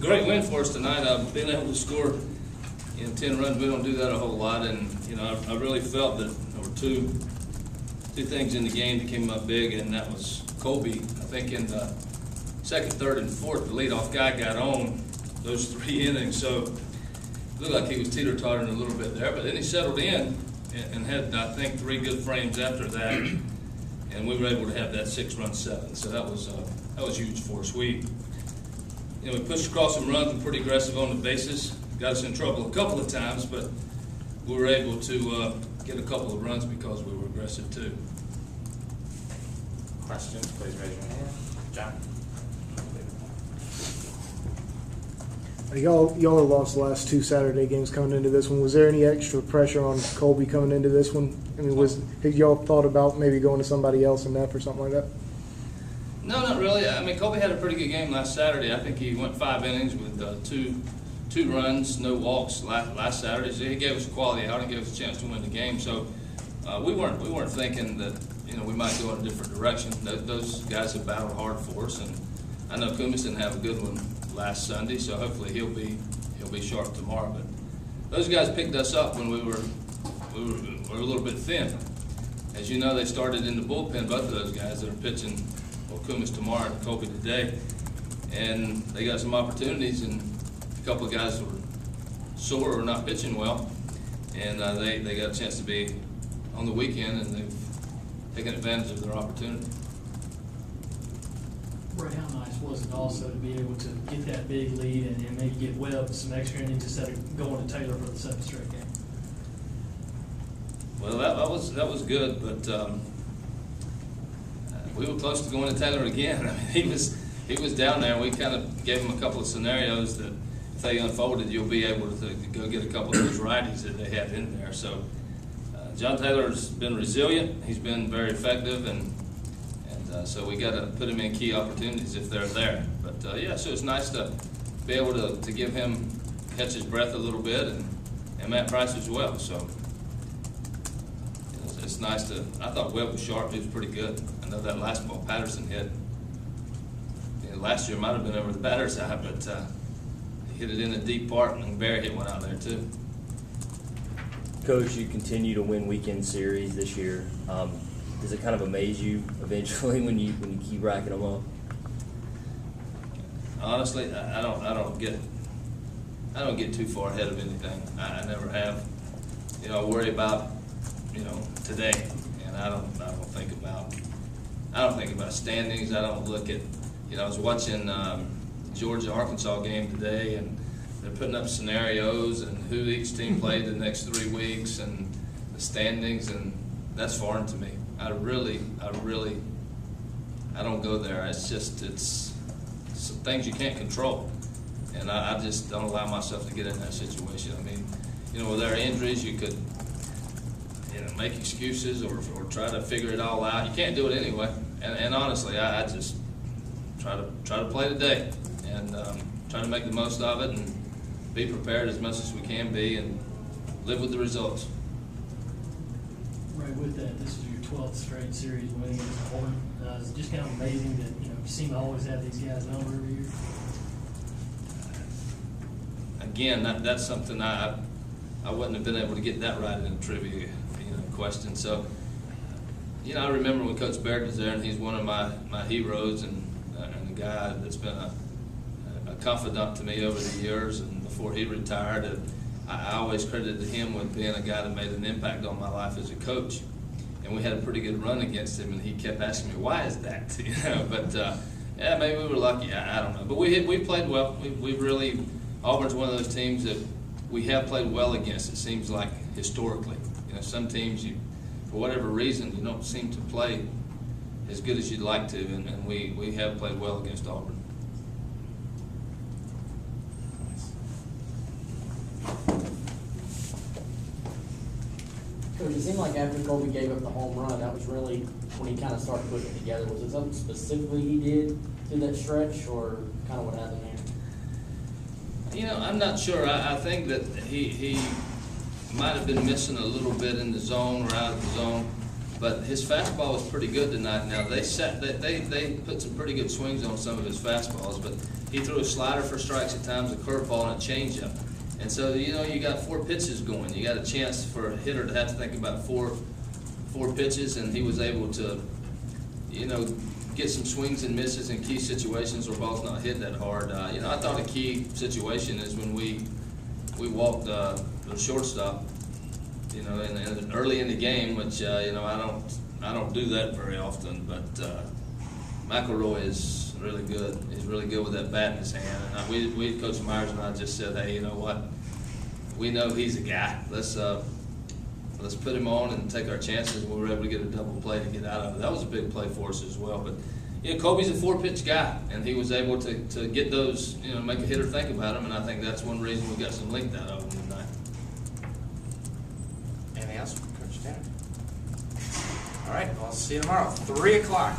great win for us tonight. Being able to score 10 runs, we don't do that a whole lot, and I really felt that there were two things in the game that came up big, and that was Colby. I think in the second, third, and fourth, the leadoff guy got on those 3 innings, so it looked like he was teeter-tottering a little bit there, but then he settled in and had, I think, 3 good frames after that, and we were able to have that 6-run 7. So that was huge for us. We pushed across some runs and pretty aggressive on the bases. Got us in trouble a couple of times, but we were able to get a couple of runs because we were aggressive too. Questions, please raise your hand. John? Y'all have lost the last 2 Saturday games coming into this one. Was there any extra pressure on Colby coming into this one? I mean, have y'all thought about maybe going to somebody else in that or something like that? No, not really. I mean, Colby had a pretty good game last Saturday. I think he went 5 innings with two runs, no walks last Saturday. So he gave us a quality out and gave us a chance to win the game. So we weren't thinking that we might go in a different direction. Those guys have battled hard for us, and I know Kumis didn't have a good one last Sunday, so hopefully he'll be sharp tomorrow. But those guys picked us up when we were a little bit thin. As you know, they started in the bullpen, both of those guys that are pitching, Kumis tomorrow and Colby today, and they got some opportunities, and a couple of guys were sore or not pitching well, and they got a chance to be on the weekend, and they've taken advantage of their opportunity. Ray, how nice was it also to be able to get that big lead and maybe get Webb some extra innings instead of going to Taylor for the 7th straight game? Well, that was good, but we were close to going to Taylor again. I mean, he was down there, and we kind of gave him a couple of scenarios that if they unfolded, you'll be able to go get a couple of those righties that they had in there. So John Taylor's been resilient. He's been very effective, and so we got to put him in key opportunities if they're there. But yeah, so it's nice to be able to give him catch his breath a little bit, and Matt Price as well. So it's nice to. I thought Webb was sharp. He was pretty good. I know that last ball Patterson hit. Last year might have been over the batter's eye, but he hit it in a deep part, and Barry hit one out there too. Coach, you continue to win weekend series this year. Does it kind of amaze you eventually when you keep racking them up? Honestly, I don't get too far ahead of anything. I never have. I worry about today, and I don't think about standings. I don't look at. I was watching Georgia-Arkansas game today, and they're putting up scenarios and who each team played the next 3 weeks and the standings, and that's foreign to me. I don't go there. It's some things you can't control, and I just don't allow myself to get in that situation. I mean, with our injuries, you could make excuses or try to figure it all out. You can't do it anyway, and honestly, I just try to play today and try to make the most of it and be prepared as much as we can be and live with the results. Right, with that, this is your 12th straight series win against Auburn. It's just kind of amazing that you seem to always have these guys number every year. Again, that's something I wouldn't have been able to get that right in the trivia question. So, I remember when Coach Baird was there, and he's one of my heroes and a guy that's been a confidant to me over the years. And before he retired, I always credited him with being a guy that made an impact on my life as a coach. And we had a pretty good run against him, and he kept asking me, "Why is that?" But yeah, maybe we were lucky. I don't know. But we played well. We really Auburn's one of those teams that we have played well against. It seems like historically, some teams for whatever reason you don't seem to play as good as you'd like to, and we have played well against Auburn. Coach, it seemed like after Colby gave up the home run, that was really when he kind of started putting it together. Was it something specifically he did through that stretch, or kind of what happened there? I'm not sure. I think that he might have been missing a little bit in the zone or out of the zone, but his fastball was pretty good tonight. Now they put some pretty good swings on some of his fastballs, but he threw a slider for strikes at times, a curveball, and a changeup. And so, you know, you got 4 pitches going. You got a chance for a hitter to have to think about four pitches, and he was able to, you know, get some swings and misses in key situations where balls not hit that hard. You know, I thought a key situation is when we walked the shortstop, you know, and early in the game, which you know, I don't do that very often, but McElroy is really good. He's really good with that bat in his hand. And we Coach Myers and I just said, hey, you know what? We know he's a guy. Let's put him on and take our chances. We were able to get a double play to get out of it. That was a big play for us as well. But you know, Kobe's a 4-pitch guy, and he was able to get those, you know, make a hitter think about him. And I think that's one reason we got some length out of him tonight. Anything else, Coach Tanner? All right, well, I'll see you tomorrow, 3 o'clock.